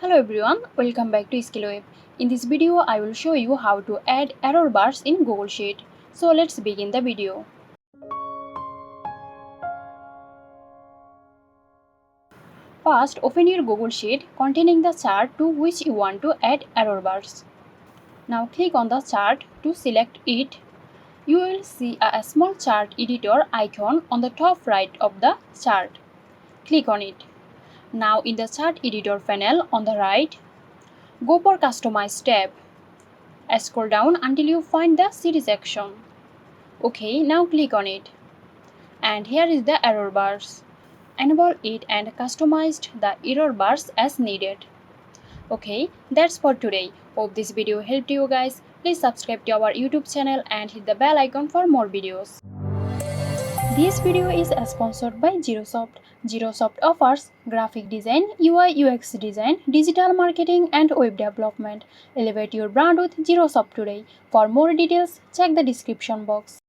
Hello everyone, welcome back to SkillWeb. In this video, I will show you how to add error bars in Google Sheet. So let's begin the video. First, open your Google Sheet containing the chart to which you want to add error bars. Now click on the chart to select it. You will see a small chart editor icon on the top right of the chart. Click on it. Now in the chart editor panel on the right, go for Customize tab. Scroll down until you find the series action. OK, now click on it. And here is the error bars. Enable it and customize the error bars as needed. OK, that's for today. Hope this video helped you guys. Please subscribe to our YouTube channel and hit the bell icon for more videos. This video is sponsored by Zerosoft. Zerosoft offers graphic design, UI UX design, digital marketing and web development. Elevate your brand with Zerosoft today. For more details, check the description box.